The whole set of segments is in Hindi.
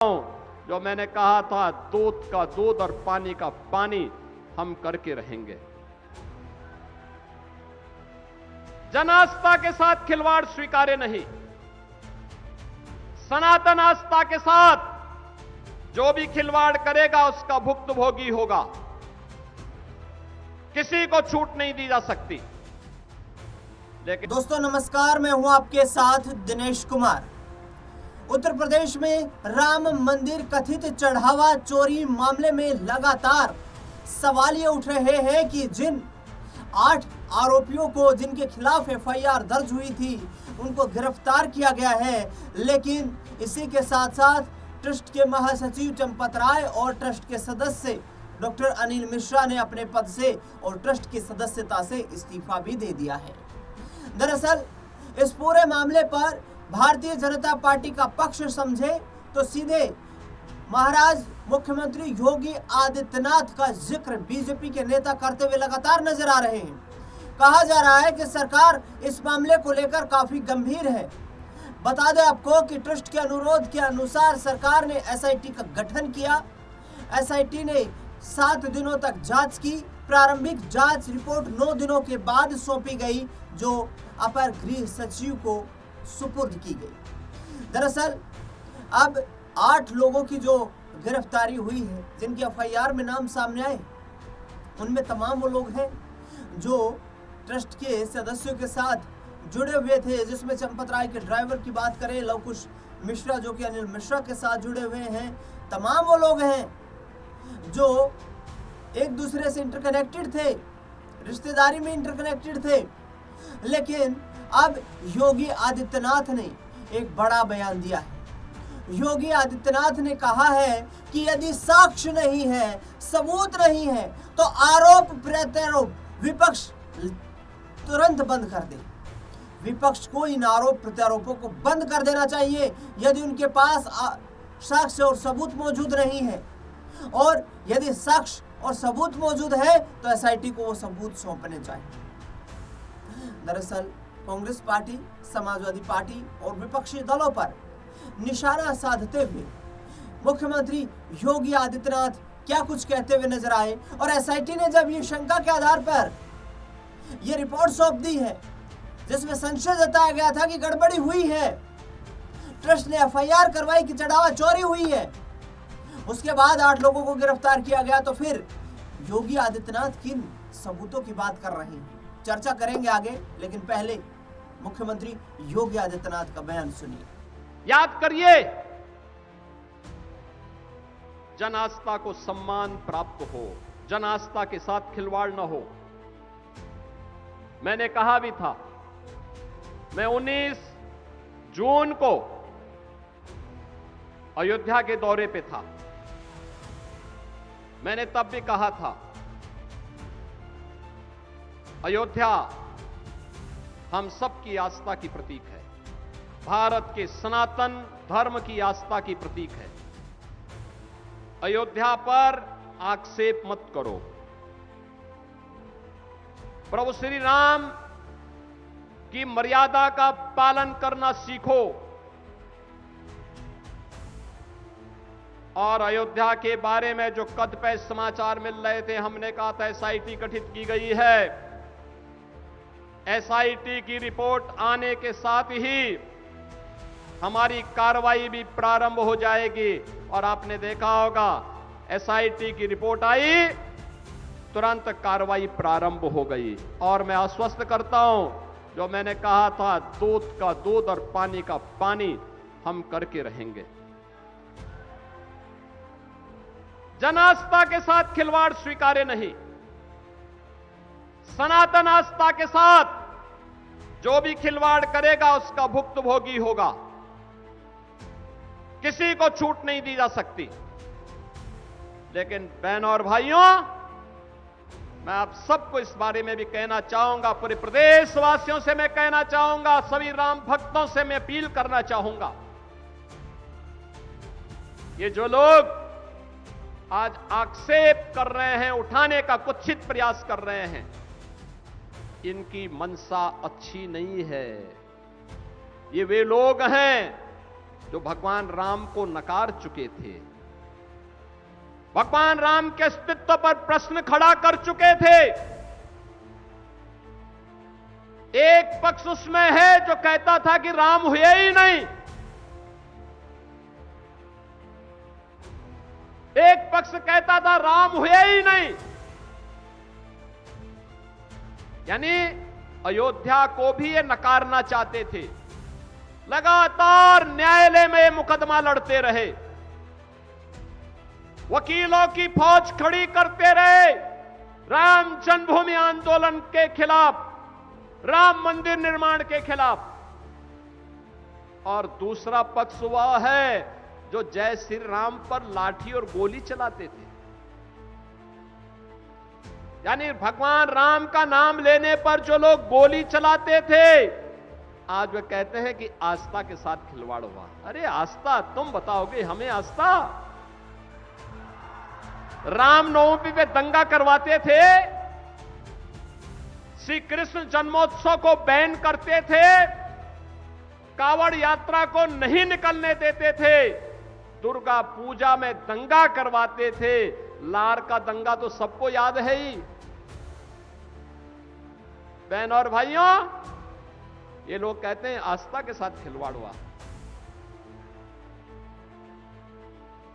जो मैंने कहा था, दूध का दूध और पानी का पानी हम करके रहेंगे। जन आस्था के साथ खिलवाड़ स्वीकार्य नहीं। सनातन आस्था के साथ जो भी खिलवाड़ करेगा उसका भुक्तभोगी होगा। किसी को छूट नहीं दी जा सकती। लेकिन दोस्तों नमस्कार, मैं हूं आपके साथ दिनेश कुमार। उत्तर प्रदेश में राम मंदिर कथित चढ़ावा चोरी मामले में लगातार सवाल ये उठ रहे हैं कि जिन 8 आरोपियों को जिनके खिलाफ एफआईआर दर्ज हुई थी उनको गिरफ्तार किया गया है, लेकिन इसी के साथ साथ ट्रस्ट के महासचिव चंपत राय और ट्रस्ट के सदस्य डॉक्टर अनिल मिश्रा ने अपने पद से और ट्रस्ट की सदस्यता से इस्तीफा भी दे दिया है। दरअसल इस पूरे मामले पर भारतीय जनता पार्टी का पक्ष समझे तो सीधे महाराज मुख्यमंत्री योगी आदित्यनाथ का जिक्र बीजेपी के नेता करते हुए लगातार नजर आ रहे हैं। कहा जा रहा है कि सरकार इस मामले को लेकर काफी गंभीर है। बता दें आपको कि ट्रस्ट के अनुरोध के अनुसार सरकार ने एसआईटी का गठन किया। एसआईटी ने 7 दिनों तक जांच की। प्रारंभिक जांच रिपोर्ट 9 दिनों के बाद सौंपी गई, जो अपर गृह सचिव को सुपुर्द की गई। दरअसल अब 8 लोगों की जो गिरफ्तारी हुई है, जिनके एफआईआर में नाम सामने आए, उनमें तमाम वो लोग हैं जो ट्रस्ट के सदस्यों के साथ जुड़े हुए थे। जिसमें चंपत राय के ड्राइवर की बात करें, लवकुश मिश्रा जो कि अनिल मिश्रा के साथ जुड़े हुए हैं, तमाम वो लोग हैं जो एक दूसरे से इंटरकनेक्टेड थे, रिश्तेदारी में इंटरकनेक्टेड थे। लेकिन अब योगी आदित्यनाथ ने एक बड़ा बयान दिया है। योगी आदित्यनाथ ने कहा है कि यदि साक्ष्य नहीं है, सबूत नहीं है, तो आरोप प्रत्यारोप विपक्ष तुरंत बंद कर दे। विपक्ष को इन आरोप प्रत्यारोपों को बंद कर देना चाहिए यदि उनके पास साक्ष्य और सबूत मौजूद नहीं है, और यदि साक्ष्य और सबूत मौजूद है तो एसआईटी को वो सबूत सौंपने चाहिए। दरअसल कांग्रेस पार्टी, समाजवादी पार्टी और विपक्षी दलों पर निशाना साधते हुए मुख्यमंत्री योगी आदित्यनाथ क्या कुछ कहते हुए नजर आए, और एसआईटी ने जब ये शंका के आधार पर ये रिपोर्ट सौंप दी है जिसमें संशय जताया गया था कि गड़बड़ी हुई है, ट्रस्ट ने एफआईआर करवाई कि चढ़ावा चोरी हुई है, उसके बाद 8 लोगों को गिरफ्तार किया गया, तो फिर योगी आदित्यनाथ किन सबूतों की बात कर रहे हैं, चर्चा करेंगे आगे। लेकिन पहले मुख्यमंत्री योगी आदित्यनाथ का बयान सुनिए। याद करिए, जन आस्था को सम्मान प्राप्त हो, जन आस्था के साथ खिलवाड़ न हो। मैंने कहा भी था, मैं 19 जून को अयोध्या के दौरे पे था। मैंने तब भी कहा था, अयोध्या हम सबकी आस्था की प्रतीक है, भारत के सनातन धर्म की आस्था की प्रतीक है। अयोध्या पर आक्षेप मत करो। प्रभु श्री राम की मर्यादा का पालन करना सीखो। और अयोध्या के बारे में जो कदपे समाचार मिल रहे थे, हमने कहा था एसआईटी गठित की गई है। एसआईटी की रिपोर्ट आने के साथ ही हमारी कार्रवाई भी प्रारंभ हो जाएगी। और आपने देखा होगा, एसआईटी की रिपोर्ट आई, तुरंत कार्रवाई प्रारंभ हो गई। और मैं आश्वस्त करता हूं, जो मैंने कहा था, दूध का दूध और पानी का पानी हम करके रहेंगे। जन आस्था के साथ खिलवाड़ स्वीकार्य नहीं। सनातन आस्था के साथ जो भी खिलवाड़ करेगा उसका भुक्तभोगी होगा। किसी को छूट नहीं दी जा सकती। लेकिन बहनों और भाइयों, मैं आप सबको इस बारे में भी कहना चाहूंगा, पूरे प्रदेशवासियों से मैं कहना चाहूंगा, सभी राम भक्तों से मैं अपील करना चाहूंगा, ये जो लोग आज आक्षेप कर रहे हैं, उठाने का कुत्सित प्रयास कर रहे हैं, इनकी मनसा अच्छी नहीं है। ये वे लोग हैं जो भगवान राम को नकार चुके थे, भगवान राम के अस्तित्व पर प्रश्न खड़ा कर चुके थे। एक पक्ष उसमें है जो कहता था कि राम हुए ही नहीं, एक पक्ष कहता था राम हुए ही नहीं, यानी अयोध्या को भी ये नकारना चाहते थे। लगातार न्यायालय में ये मुकदमा लड़ते रहे, वकीलों की फौज खड़ी करते रहे राम जन्मभूमि आंदोलन के खिलाफ, राम मंदिर निर्माण के खिलाफ। और दूसरा पक्ष वह है जो जय श्री राम पर लाठी और गोली चलाते थे, यानी भगवान राम का नाम लेने पर जो लोग गोली चलाते थे, आज वे कहते हैं कि आस्था के साथ खिलवाड़ हुआ। अरे आस्था तुम बताओगे हमें आस्था? रामनवमी पे दंगा करवाते थे, श्री कृष्ण जन्मोत्सव को बैन करते थे, कावड़ यात्रा को नहीं निकलने देते थे, दुर्गा पूजा में दंगा करवाते थे। लार का दंगा तो सबको याद है ही। बहन और भाइयों, ये लोग कहते हैं आस्था के साथ खिलवाड़ हुआ।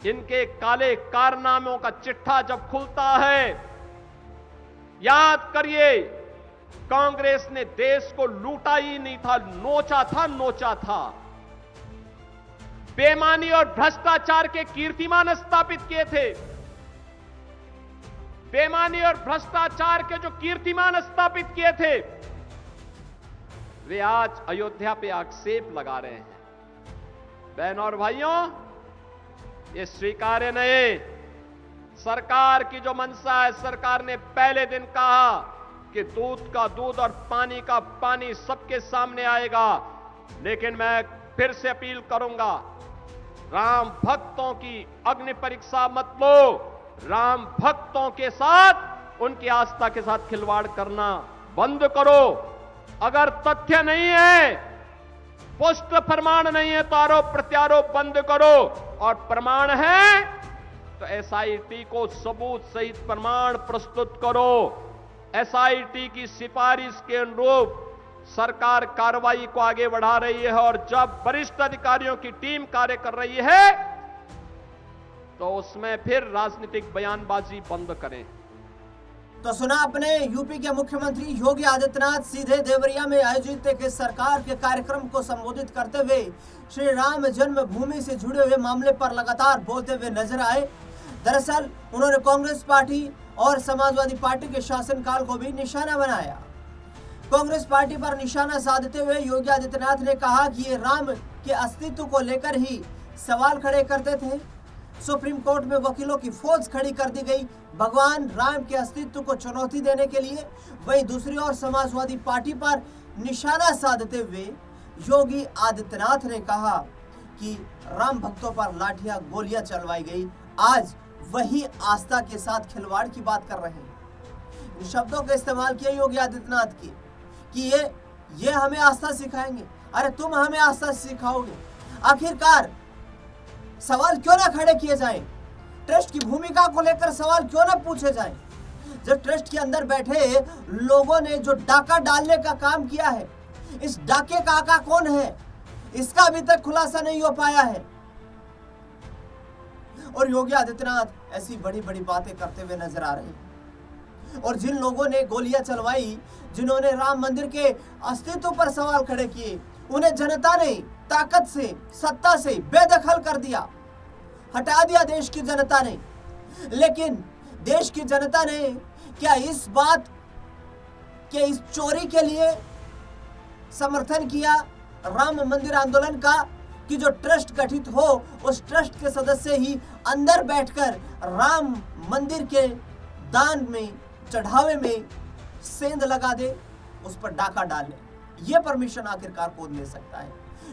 इनके काले कारनामों का चिट्ठा जब खुलता है, याद करिए कांग्रेस ने देश को लूटा ही नहीं था, नोचा था। बेईमानी और भ्रष्टाचार के कीर्तिमान स्थापित किए थे। बेईमानी और भ्रष्टाचार के जो कीर्तिमान स्थापित किए थे, वे आज अयोध्या पे आक्षेप लगा रहे हैं। बहन और भाइयों, ये स्वीकार्य नहीं। सरकार की जो मंशा है, सरकार ने पहले दिन कहा कि दूध का दूध और पानी का पानी सबके सामने आएगा, लेकिन मैं फिर से अपील करूंगा, राम भक्तों की अग्नि परीक्षा मत लो। राम भक्तों के साथ, उनकी आस्था के साथ खिलवाड़ करना बंद करो। अगर तथ्य नहीं है, पुष्ट प्रमाण नहीं है, तो आरोप प्रत्यारोप बंद करो, और प्रमाण है तो एसआईटी को सबूत सहित प्रमाण प्रस्तुत करो। एसआईटी की सिफारिश के अनुरूप सरकार कार्रवाई को आगे बढ़ा रही है, और जब वरिष्ठ अधिकारियों की टीम कार्य कर रही है तो उसमें फिर राजनीतिक बयानबाजी बंद करें। तो सुना आपने, यूपी के मुख्यमंत्री योगी आदित्यनाथ सीधे देवरिया में आयोजित एक सरकार के कार्यक्रम को संबोधित करते हुए श्री राम जन्मभूमि से जुड़े हुए मामले पर लगातार बोलते हुए नजर आए। दरअसल उन्होंने कांग्रेस पार्टी और समाजवादी पार्टी के शासनकाल को भी निशाना बनाया। कांग्रेस पार्टी पर निशाना साधते हुए योगी आदित्यनाथ ने कहा कि ये राम के अस्तित्व को लेकर ही सवाल खड़े करते थे। सुप्रीम कोर्ट में वकीलों की फौज खड़ी कर दी गई भगवान राम के अस्तित्व को चुनौती देने के लिए। वहीं दूसरी ओर समाजवादी पार्टी पर निशाना साधते हुए योगी आदित्यनाथ ने कहा कि राम भक्तों पर लाठियां गोलियां चलवाई गई। आज वही आस्था के साथ खिलवाड़ की बात कर रहे हैं। इन शब्दों का इस्तेमाल किया योगी आदित्यनाथ की कि ये हमें आस्था सिखाएंगे। अरे तुम हमें आस्था सिखाओगे? आखिरकार सवाल क्यों ना खड़े किए जाएं? ट्रस्ट की भूमिका को लेकर सवाल क्यों ना पूछे जाएं? जब ट्रस्ट के अंदर बैठे लोगों ने जो डाका डालने का काम किया है, इस डाके का आका कौन है, इसका अभी तक खुलासा नहीं हो पाया है। और योगी आदित्यनाथ ऐसी बड़ी बड़ी बातें करते हुए नजर आ रहे हैं। और जिन लोगों ने गोलियां चलवाई, जिन्होंने राम मंदिर के अस्तित्व पर सवाल खड़े किए, उन्हें जनता ने ताकत से, सत्ता से बेदखल कर दिया, हटा दिया देश की जनता ने। लेकिन देश की जनता ने क्या इस बात के, इस चोरी के लिए समर्थन किया राम मंदिर आंदोलन का कि जो ट्रस्ट गठित हो, उस ट्रस्ट के सदस्य ही अंदर बैठकर राम मंदिर के दान में, चढ़ावे में सेंध लगा दे, उस पर डाका डाले? यह परमिशन आखिरकार कौन दे सकता है?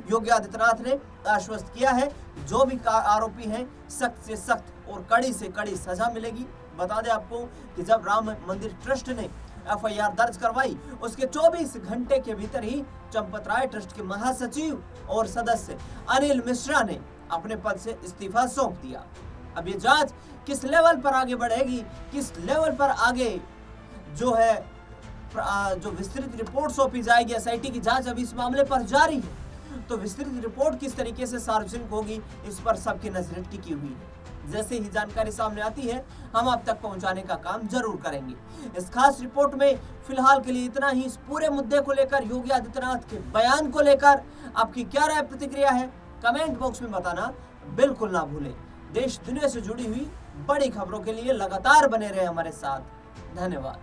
योगी आदित्यनाथ ने आश्वस्त किया है जो भी आरोपी हैं, सख्त से सख्त और कड़ी से कड़ी सजा मिलेगी। बता दें आपको कि जब राम मंदिर ट्रस्ट ने एफआईआर दर्ज करवाई, उसके 24 घंटे के भीतर ही चंपत राय ट्रस्ट के महासचिव और सदस्य अनिल मिश्रा ने अपने पद से इस्तीफा सौंप दिया। अब ये जांच किस लेवल पर आगे बढ़ेगी, किस लेवल पर आगे जो है जो विस्तृत रिपोर्ट सौंपी जाएगी, एसआईटी की जांच अभी इस मामले पर जारी है, तो विस्तृत रिपोर्ट किस तरीके से सार्वजनिक होगी इस पर सबकी नजरें टिकी हुई है। जैसे ही जानकारी सामने आती है हम आप तक पहुंचाने का काम जरूर करेंगे। इस खास रिपोर्ट में फिलहाल के लिए इतना ही। इस पूरे मुद्दे को लेकर, योगी आदित्यनाथ के बयान को लेकर आपकी क्या राय प्रतिक्रिया है, कमेंट बॉक्स में बताना बिल्कुल ना भूलें। देश दुनिया से जुड़ी हुई बड़ी खबरों के लिए लगातार बने रहे हमारे साथ। धन्यवाद।